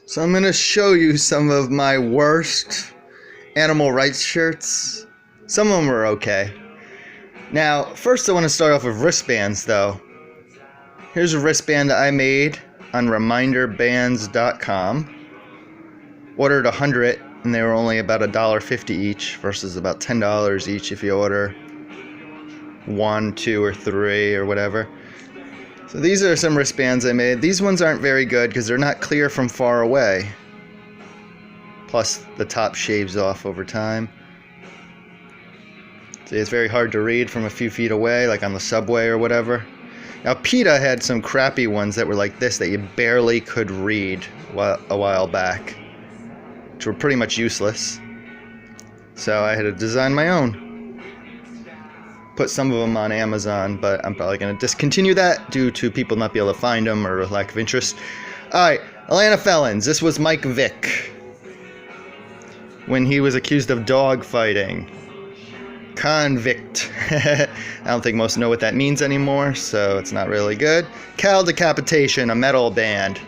So I'm going to show you some of my worst animal rights shirts. Some of them are okay. Now, first I want to start off with wristbands though. Here's a wristband that I made on reminderbands.com. Ordered 100 and they were only about $1.50 each versus about $10 each if you order 1, 2, or 3 or whatever. So these are some wristbands I made. These ones aren't very good because they're not clear from far away. Plus the top shaves off over time. See, it's very hard to read from a few feet away, like on the subway or whatever. Now PETA had some crappy ones that were like this that you barely could read a while back, which were pretty much useless. So I had to design my own. Put some of them on Amazon, but I'm probably going to discontinue that due to people not be able to find them or lack of interest. Alright, Atlanta felons. This was Mike Vick when he was accused of dog fighting. Convict. I don't think most know what that means anymore, so it's not really good. Cal Decapitation, a metal band.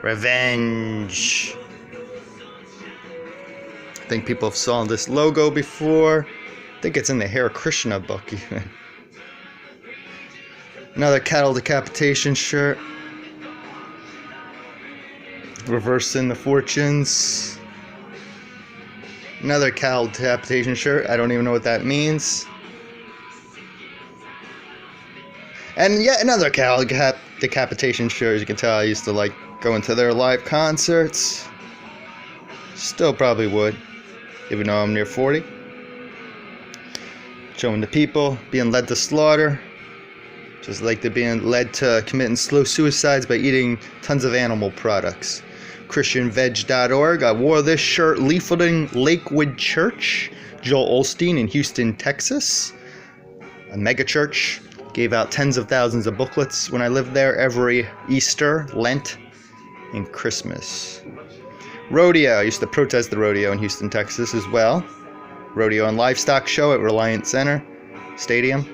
Revenge. I think people have saw this logo before. I think it's in the Hare Krishna book even. Another cattle decapitation shirt. Reversing the fortunes. Another cattle decapitation shirt. I don't even know what that means. And yet another cattle decapitation shirt. As you can tell, I used to like going to their live concerts. Still probably would, even though I'm near 40. Showing the people being led to slaughter, just like they're being led to committing slow suicides by eating tons of animal products. ChristianVeg.org. I wore this shirt leafleting Lakewood Church, Joel Osteen in Houston, Texas. A mega church. Gave out tens of thousands of booklets when I lived there every Easter, Lent, and Christmas. Rodeo. I used to protest the rodeo in Houston, Texas as well. Rodeo and Livestock Show at Reliant Center Stadium.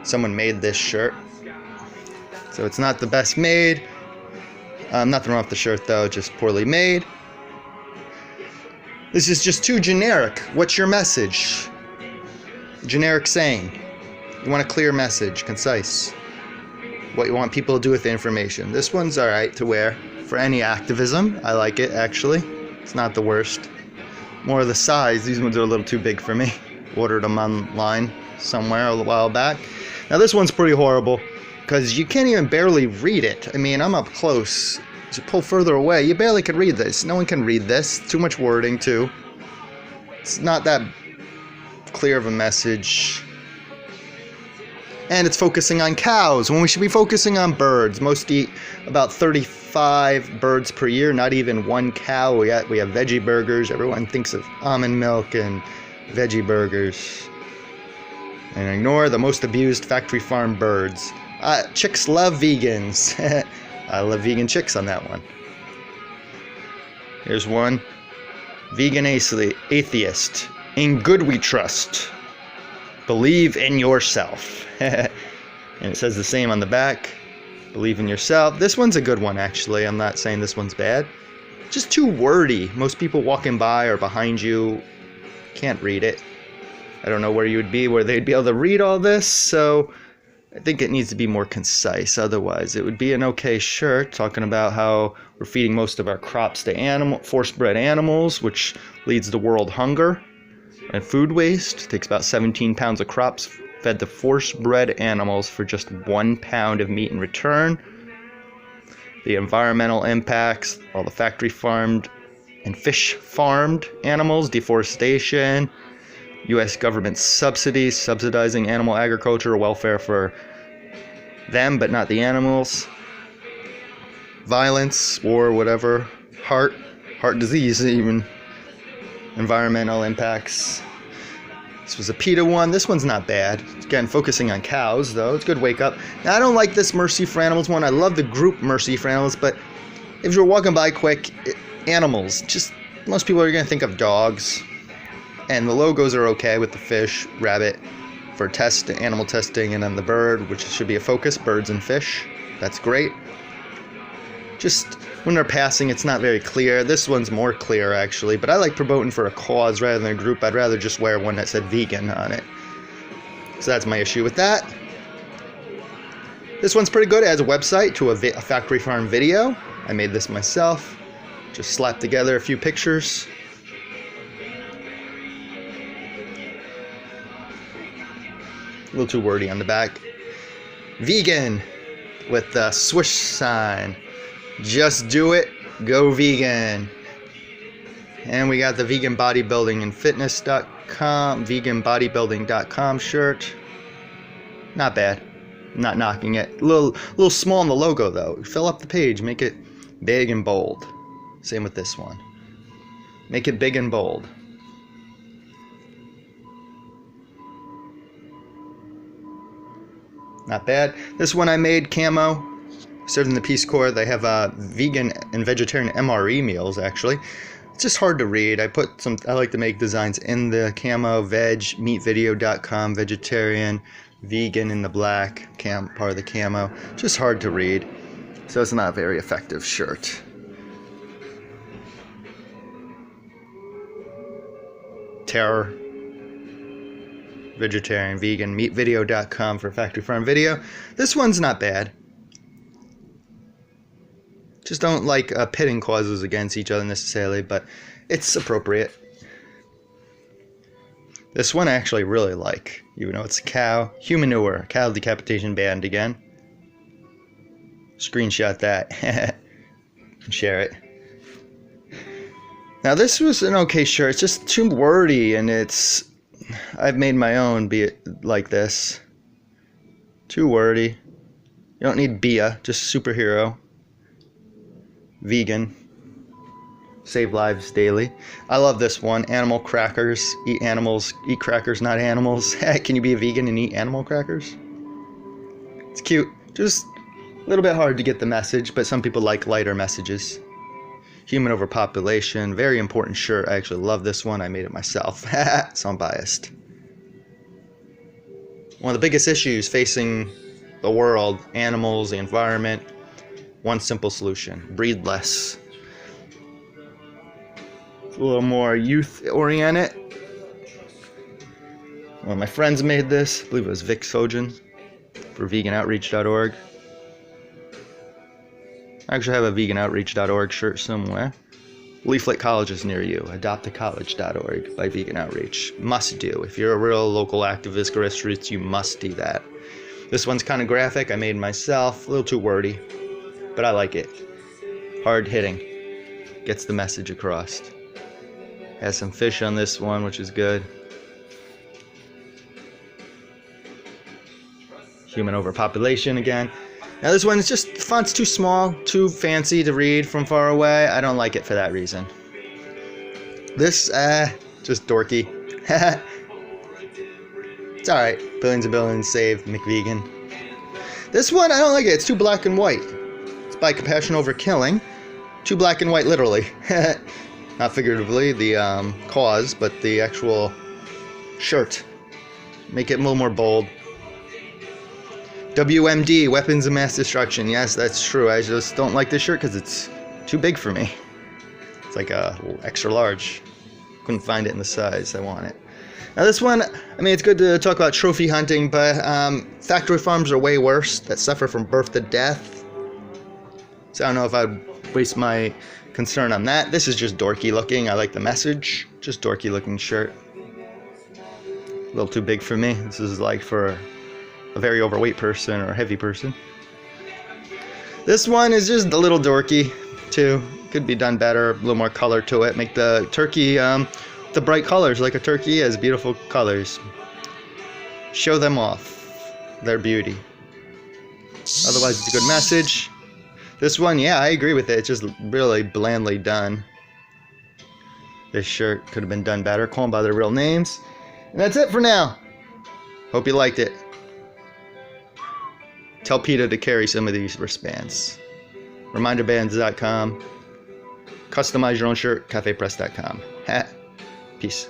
Someone made this shirt. So it's not the best made. Nothing wrong with the shirt though, just poorly made. This is just too generic. What's your message? Generic saying. You want a clear message, concise. What you want people to do with the information. This one's alright to wear for any activism. I like it actually. It's not the worst. More of the size. These ones are a little too big for me. Ordered them online somewhere a while back. Now this one's pretty horrible because you can't even barely read it. I mean, I'm up close. As you pull further away, you barely can read this. No one can read this. Too much wording too. It's not that clear of a message. And it's focusing on cows when we should be focusing on birds. Most eat about 35 birds per year, not even one cow. We have veggie burgers. Everyone thinks of almond milk and veggie burgers. And ignore the most abused factory farm birds. Chicks love vegans. I love vegan chicks on that one. Here's one. Vegan atheist. In good we trust. Believe in yourself. And it says the same on the back. Believe in yourself. This one's a good one actually. I'm not saying this one's bad. Just too wordy. Most people walking by or behind you can't read it. I don't know where you would be where they'd be able to read all this, so I think it needs to be more concise. Otherwise, it would be an okay shirt talking about how we're feeding most of our crops to force-bred animals, which leads to world hunger and food waste. It takes about 17 pounds of crops fed to force-bred animals for just 1 pound of meat in return. The environmental impacts, all the factory farmed and fish farmed animals, deforestation, U.S. government subsidies, subsidizing animal agriculture, welfare for them but not the animals, violence, war, whatever, heart disease even, environmental impacts. This was a PETA one. This one's not bad. Again, focusing on cows though. It's a good wake up. Now I don't like this Mercy for Animals one. I love the group Mercy for Animals, but if you're walking by quick, animals, just most people are going to think of dogs. And the logos are okay with the fish, rabbit, for animal testing, and then the bird, which should be a focus, birds and fish. That's great. Just when they're passing, it's not very clear. This one's more clear, actually, but I like promoting for a cause rather than a group. I'd rather just wear one that said vegan on it. So that's my issue with that. This one's pretty good. It has a website to a factory farm video. I made this myself. Just slapped together a few pictures. A little too wordy on the back. Vegan with the swoosh sign. Just do it. Go vegan. And we got the vegan bodybuilding and fitness.com, veganbodybuilding.com shirt. Not bad. Not knocking it. A little small in the logo though. Fill up the page. Make it big and bold. Same with this one. Make it big and bold. Not bad. This one I made camo. Served in the Peace Corps. They have vegan and vegetarian MRE meals actually. It's just hard to read. I like to make designs in the camo, meatvideo.com, vegetarian, vegan in the black, part of the camo. Just hard to read. So it's not a very effective shirt. Terror. Vegetarian, vegan, meatvideo.com for factory farm video. This one's not bad. Just don't like pitting causes against each other necessarily, but it's appropriate. This one I actually really like, even though it's a cow. Humanure, cow decapitation banned again. Screenshot that and share it. Now this was an okay shirt. It's just too wordy, and I've made my own, be it like this. Too wordy. You don't need Bia, just superhero. Vegan. Save lives daily. I love this one. Animal crackers. Eat animals. Eat crackers, not animals. Can you be a vegan and eat animal crackers? It's cute. Just a little bit hard to get the message, but some people like lighter messages. Human overpopulation. Very important shirt. I actually love this one. I made it myself. So I'm biased. One of the biggest issues facing the world, animals, the environment. One simple solution. Breed less. It's a little more youth-oriented. One of my friends made this. I believe it was Vic Sojan for veganoutreach.org. I actually have a veganoutreach.org shirt somewhere. Leaflet colleges near you. Adoptacollege.org by Vegan Outreach. Must do. If you're a real local activist, grassroots, you must do that. This one's kind of graphic. I made myself. A little too wordy. But I like it. Hard hitting. Gets the message across. Has some fish on this one, which is good. Human overpopulation again. Now this one is just, the font's too small, too fancy to read from far away. I don't like it for that reason. This, just dorky. It's alright. Billions and billions saved, McVegan. This one, I don't like it. It's too black and white. It's by Compassion Over Killing. Too black and white, literally. Not figuratively, the cause, but the actual shirt. Make it a little more bold. WMD, Weapons of Mass Destruction. Yes, that's true. I just don't like this shirt because it's too big for me. It's like a extra large. Couldn't find it in the size I want it. Now this one, I mean, it's good to talk about trophy hunting, but factory farms are way worse that suffer from birth to death. So I don't know if I'd waste my concern on that. This is just dorky looking. I like the message. Just dorky looking shirt. A little too big for me. This is like for a very overweight person or a heavy person. This one is just a little dorky too. Could be done better, a little more color to it. Make the turkey, the bright colors like a turkey has beautiful colors. Show them off, their beauty. Otherwise it's a good message. This one, yeah, I agree with it. It's just really blandly done. This shirt could have been done better. Call them by their real names. And that's it for now. Hope you liked it. Tell PETA to carry some of these wristbands. Reminderbands.com. Customize your own shirt, cafepress.com. Peace.